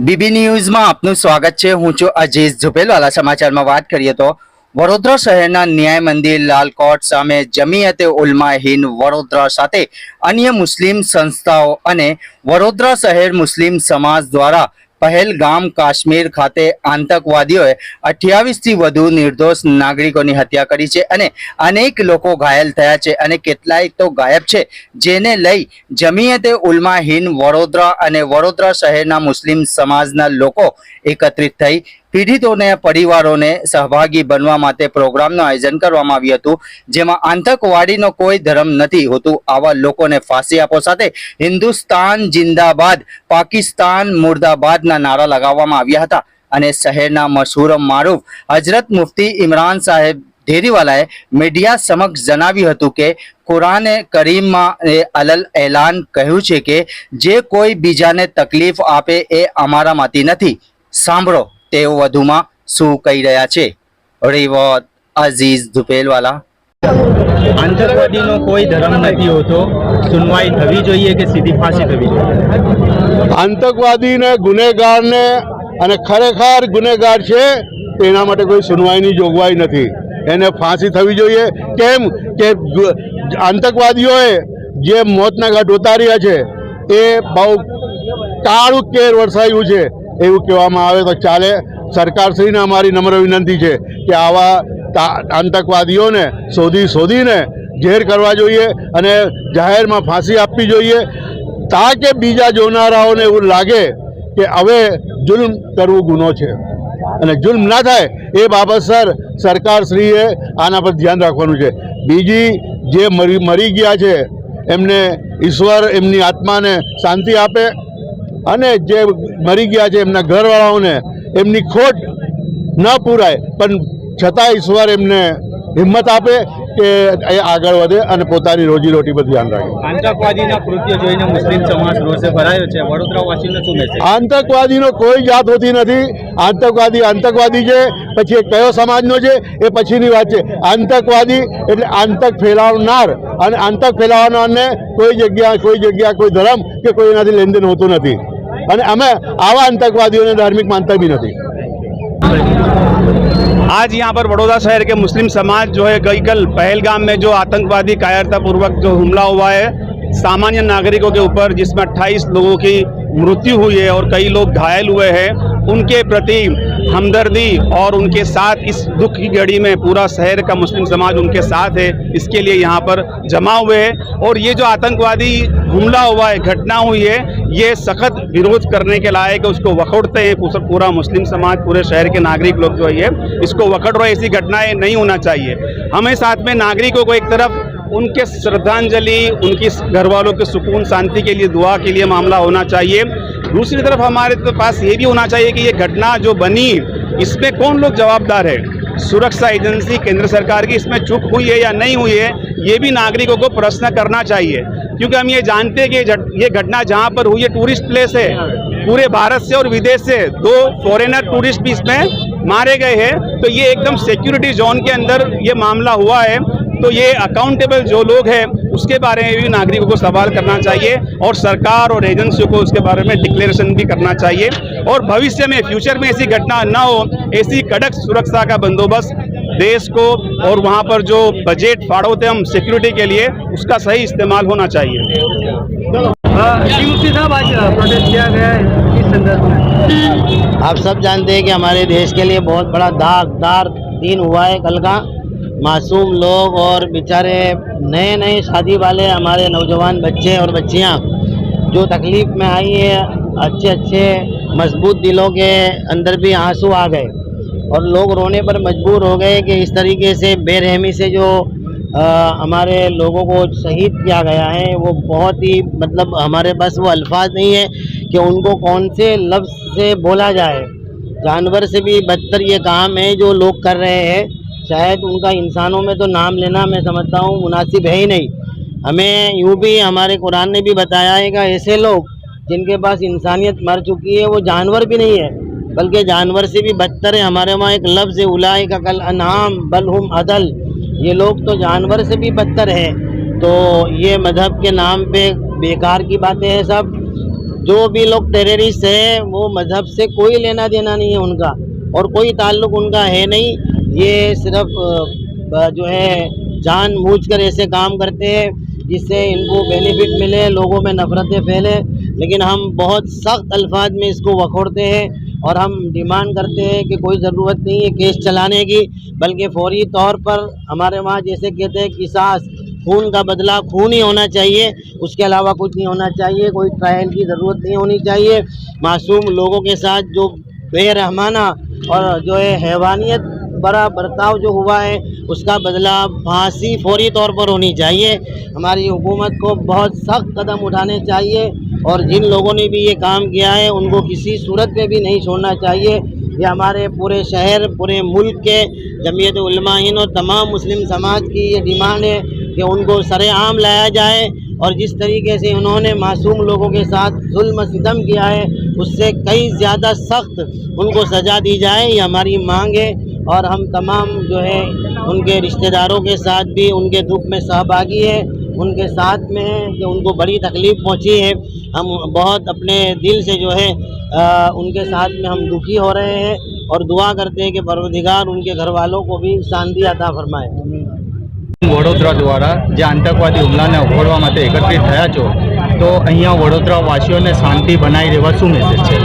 BB ન્યૂઝમાં આપનું સ્વાગત છે। હું છું અજીઝ ઝુપેલવાલા। સમાચારમાં વાત કરીએ તો વડોદરા શહેરના ન્યાય મંદિર લાલ કોર્ટ સામે જમીયતે ઉલમા હિન્દ વડોદરા સાથે અન્ય મુસ્લિમ સંસ્થાઓ અને વડોદરા શહેર મુસ્લિમ સમાજ દ્વારા પહેલગામ કાશ્મીર ખાતે આતંકવાદીઓએ 28 થી વધુ નિર્દોષ નાગરિકોની હત્યા કરી છે અને અનેક લોકો ઘાયલ થયા છે અને કેટલાય તો ગાયબ છે, જેને લઈ જમીયતે ઉલમા હિન્દ વડોદરા અને વડોદરા શહેરના મુસ્લિમ સમાજના લોકો એકત્રિત થઈ પીડિતોને પરિવારોને સહભાગી બનવા માટે પ્રોગ્રામનું આયોજન કરવામાં આવ્યું હતું, જેમાં આતંકવાદીનો કોઈ ધર્મ નથી હોતું, આવા લોકોને ફાંસી આપો સાથે હિન્દુસ્તાન જિંદાબાદ પાકિસ્તાન મુર્દાબાદના નારા લગાવવામાં આવ્યા હતા અને શહેરના મશહૂર મારૂફ હજરત મુફ્તી ઇમરાન સાહેબ ધેરીવાલાએ મીડિયા સમક્ષ જણાવ્યું હતું કે કુરાને કરીમમાં અલલ એલાન કહ્યું છે કે જે કોઈ બીજાને તકલીફ આપે એ અમારામાંથી નથી। સાંભળો તેઓ વધુમાં શું કહી રહ્યા છે। રિવોટ અઝીઝ ઝુપેલવાલા। આતંકવાદીનો કોઈ ધર્મ નથી હોતો, સુનવાઈ થવી જોઈએ કે સીધી ફાંસી થવી જોઈએ। આતંકવાદીને ગુનેગારને અને ખરેખર ગુનેગાર છે તેના માટે કોઈ સુનવાઈની જોગવાઈ નથી, એને ફાંસી થવી જોઈએ। કેમ કે આતંકવાદીઓએ જે મોતના ઘાટ ઉતાર્યા છે એ બહુ કાળું કેર વરસાયું છે એવું કહેવામાં આવે તો ચાલે। સરકારશ્રીને અમારી નમ્ર વિનંતી છે કે આવા આતંકવાદીઓને શોધીને જેર કરવા જોઈએ અને જાહેરમાં ફાંસી આપવી જોઈએ, તાકે બીજા જોનારાઓને એવું લાગે કે હવે જુલ્મ કરવું ગુનો છે અને જુલ્મ ના થાય એ બાબત સરકારશ્રીએ આના પર ધ્યાન રાખવાનું છે। બીજી જે મરી ગયા છે એમને ઈશ્વર એમની આત્માને શાંતિ આપે અને જે મરી ગયા છે એમના ઘરવાળાઓને એમની ખોટ ન પૂરાય પણ છતાં ઈશ્વર એમને હિંમત આપે કે એ આગળ વધે અને પોતાની રોજીરોટી પર ધ્યાન રાખે। આતંકવાદીના કૃત્ય જોઈને મુસ્લિમ સમાજ રોષે ભરાયો છે, વડોદરાવાસીઓને શું મેસેજ? આતંકવાદીનો કોઈ જાત હોતી નથી। આતંકવાદી છે, પછી એ કયો સમાજનો છે એ પછીની વાત છે। આતંકવાદી એટલે આતંક ફેલાવનાર, અને આતંક ફેલાવનારને કોઈ જગ્યા કોઈ ધર્મ કે કોઈ એનાથી લેનદેન હોતું નથી અને અમે આવા આતંકવાદીઓને ધાર્મિક માનતા भी नहीं। आज यहाँ पर बड़ौदा शहर के मुस्लिम समाज जो है गई कल पहलगाम में जो आतंकवादी कायरतापूर्वक जो हमला हुआ है सामान्य नागरिकों के ऊपर, जिसमें 28 लोगों की मृत्यु हुई है और कई लोग घायल हुए हैं, उनके प्रति हमदर्दी और उनके साथ इस दुख की घड़ी में पूरा शहर का मुस्लिम समाज उनके साथ है, इसके लिए यहाँ पर जमा हुए हैं। और ये जो आतंकवादी हमला हुआ है, घटना हुई है, ये सख्त विरोध करने के लायक है, उसको वखोड़ते हैं पूरा मुस्लिम समाज, पूरे शहर के नागरिक लोग जो है इसको वखोड़ रहे। ऐसी घटनाएं नहीं होना चाहिए। हमें साथ में नागरिकों को एक तरफ उनके श्रद्धांजलि, उनकी घर वालों के सुकून शांति के लिए दुआ के लिए मामला होना चाहिए। दूसरी तरफ हमारे पास ये भी होना चाहिए कि ये घटना जो बनी इसमें कौन लोग जवाबदार है। सुरक्षा एजेंसी केंद्र सरकार की इसमें चूक हुई है या नहीं हुई है, ये भी नागरिकों को प्रश्न करना चाहिए, क्योंकि हम ये जानते हैं कि ये घटना जहाँ पर हुई है टूरिस्ट प्लेस है, पूरे भारत से और विदेश से 2 फॉरेनर टूरिस्ट भी इसमें मारे गए हैं, तो ये एकदम सिक्योरिटी जोन के अंदर ये मामला हुआ है। तो ये अकाउंटेबल जो लोग हैं उसके बारे में भी नागरिकों को सवाल करना चाहिए और सरकार और एजेंसियों को उसके बारे में डिक्लेरेशन भी करना चाहिए, और भविष्य में फ्यूचर में ऐसी घटना न हो, ऐसी कड़क सुरक्षा का बंदोबस्त देश को और वहाँ पर जो बजट फाड़ोते हम सिक्योरिटी के लिए, उसका सही इस्तेमाल होना चाहिए। मुफ्ती साहब, आज प्रोटेस्ट किया गया है, किस संदर्भ में? आप सब जानते हैं कि हमारे देश के लिए बहुत बड़ा दागदार दिन हुआ है कल का। मासूम लोग और बेचारे नए शादी वाले हमारे नौजवान बच्चे और बच्चियां जो तकलीफ़ में आई है, अच्छे मजबूत दिलों के अंदर भी आंसू आ गए और लोग रोने पर मजबूर हो गए कि इस तरीके से बेरहमी से जो हमारे लोगों को शहीद किया गया है, वो बहुत ही मतलब हमारे पास वो अल्फाज नहीं है कि उनको कौन से लफ्ज़ से बोला जाए। जानवर से भी बदतर ये काम है जो लोग कर रहे हैं। शायद उनका इंसानों में तो नाम लेना मैं समझता हूँ मुनासिब है ही नहीं। हमें यूँ भी हमारे कुरान ने भी बताया है कि ऐसे लोग जिनके पास इंसानियत मर चुकी है वो जानवर भी नहीं है, बल्कि जानवर से भी बदतर है। हमारे वहाँ एक लफ्ज़ है, उलाइका कल अनआम बल हुम अदल, ये लोग तो जानवर से भी बदतर है। तो ये मज़हब के नाम पे बेकार की बातें हैं सब। जो भी लोग टेररिस्ट है वो मजहब से कोई लेना देना नहीं है उनका, और कोई ताल्लुक उनका है नहीं। ये सिर्फ जो है जानबूझकर ऐसे काम करते हैं जिससे इनको बेनिफिट मिले, लोगों में नफरतें फैले। लेकिन हम बहुत सख्त अल्फाज में इसको वखोड़ते हैं और हम डिमांड करते हैं कि कोई ज़रूरत नहीं है केस चलाने की, बल्कि फौरी तौर पर हमारे वहाँ जैसे कहते हैं किसास, खून का बदला खून ही होना चाहिए, उसके अलावा कुछ नहीं होना चाहिए। कोई ट्रायल की ज़रूरत नहीं होनी चाहिए। मासूम लोगों के साथ जो बेरहमाना और जो है हैवानियत बड़ा बर्ताव जो हुआ है उसका बदला फांसी फौरी तौर पर होनी चाहिए। हमारी हुकूमत को बहुत सख्त कदम उठाने चाहिए और जिन लोगों ने भी ये काम किया है उनको किसी सूरत में भी नहीं छोड़ना चाहिए। ये हमारे पूरे शहर, पूरे मुल्क के जमीयत उलमा हिंद और तमाम मुस्लिम समाज की ये डिमांड है कि उनको सरेआम लाया जाए और जिस तरीके से उन्होंने मासूम लोगों के साथ जुल्म सितम किया है उससे कई ज़्यादा सख्त उनको सज़ा दी जाए, ये हमारी मांग है। और हम तमाम जो है उनके रिश्तेदारों के साथ भी उनके दुख में सहभागी है, उनके साथ में है कि उनको बड़ी तकलीफ़ पहुंची है। हम बहुत अपने दिल से जो है उनके साथ में हम दुखी हो रहे हैं और दुआ करते हैं कि परवरदिगार उनके घर वालों को भी शांति अता फरमाए। વડોદરા દ્વારા જે આતંકવાદી હુમલાને ઉખેડવા માટે એકત્રિત થયા છો, તો અહીંયા વડોદરા વાસીઓને શાંતિ બનાવી રહેવા શું મેસેજ છે?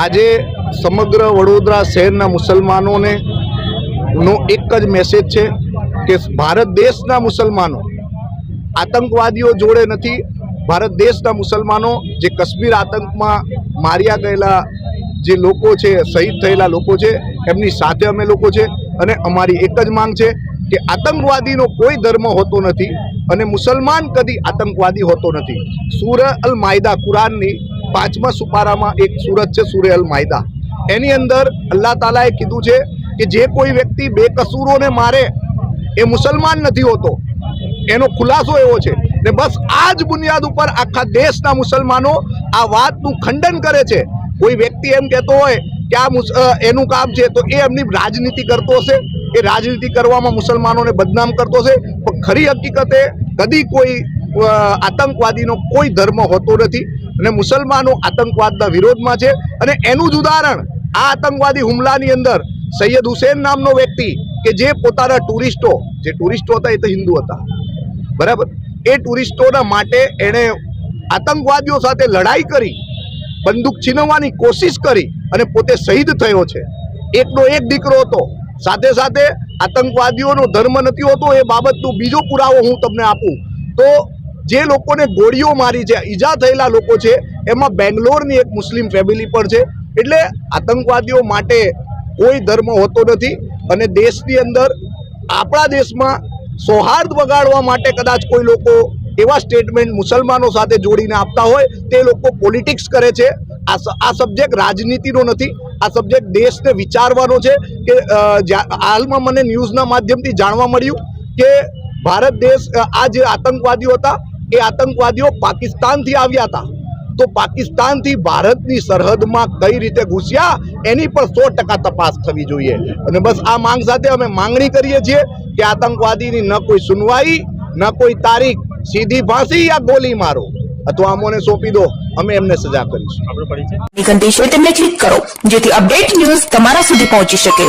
આજે સમગ્ર વડોદરા શહેરના મુસલમાનોને નો એક જ મેસેજ છે કે ભારત દેશના મુસલમાનો આતંકવાદીઓ જોડે નથી। ભારત દેશના મુસલમાનો જે કાશ્મીર આતંકમાં માર્યા ગયેલા જે લોકો છે, શહીદ થયેલા લોકો છે, એમની સાથે અમે લોકો છે અને અમારી એક જ માંગ છે કે આતંકવાદીનો કોઈ ધર્મ હોતો નથી અને મુસલમાન કદી આતંકવાદી હોતો નથી। સૂરહ અલ માઇદા, કુરાનની 5મા સુપારામાં એક સૂરત છે સૂરહ અલ માઇદા, એની અંદર અલ્લાહ તાલાએ કીધું છે કે જે કોઈ વ્યક્તિ બેકસૂરોને મારે એ મુસલમાન નથી હોતો, એનો ખુલાસો એવો છે ને બસ આ જ બુનિયાદ ઉપર આખા દેશના મુસલમાનો આ વાતનું ખંડન કરે છે। કોઈ વ્યક્તિ એમ કહેતો હોય કે આ એનું કામ છે તો એ એમની રાજનીતિ કરતો હશે, એ રાજનીતિ કરવામાં મુસલમાનોને બદનામ કરતો હશે, પણ ખરી હકીકતે કદી કોઈ આતંકવાદીનો કોઈ ધર્મ હોતો નથી અને મુસલમાનો આતંકવાદના વિરોધમાં છે। અને એનું જ ઉદાહરણ આ આતંકવાદી હુમલાની અંદર સૈયદ હુસૈન નામનો વ્યક્તિ કે જે પોતાના ટુરિસ્ટો હતા એ તો હિન્દુ હતા, બરાબર, એ ટુરિસ્ટોના માટે એણે આતંકવાદીઓ સાથે લડાઈ કરી, બંદૂક છીનવવાની કોશિશ કરી અને પોતે શહીદ થયો છે। એકનો એક દીકરો હતો। સાથે સાથે આતંકવાદીઓનો ધર્મ નથી હોતો એ બાબતનો બીજો પુરાવો હું તમને આપું તો જે લોકોને ગોળીઓ મારી છે, ઈજા થયેલા લોકો છે, એમાં બેંગ્લોરની એક મુસ્લિમ ફેમિલી પણ છે। એટલે આતંકવાદીઓ માટે કોઈ ધર્મ હોતો નથી અને દેશની અંદર આપણા દેશમાં સૌહાર્દ વગાડવા માટે કદાચ કોઈ લોકો એવા સ્ટેટમેન્ટ મુસલમાનો સાથે જોડીને આપતા હોય તે લોકો પોલિટિક્સ કરે છે। આ સબ્જેક્ટ રાજનીતિનો નથી, આ સબ્જેક્ટ દેશને વિચારવાનો છે કે હાલમાં મને ન્યૂઝના માધ્યમથી જાણવા મળ્યું કે ભારત દેશ આ જે આતંકવાદીઓ હતા એ આતંકવાદીઓ પાકિસ્તાનથી આવ્યા હતા, તો પાકિસ્તાનથી ભારતની સરહદમાં કઈ રીતે ઘૂસ્યા એની પર 100% તપાસ થવી જોઈએ। અને બસ આ માંગ સાથે અમે માંગણી કરીએ છીએ કે આતંકવાદીની ન કોઈ સુનવાઈ, ન કોઈ તારીખ, સીધી ફાંસી યા ગોલી મારો અથવા અમોને સોંપી દો, અમે એમને સજા કરીશું। આપણો પરિચય? ઘંટી છે તેમને ક્લિક કરો જેથી અપડેટ ન્યૂઝ તમારા સુધી પહોંચી શકે।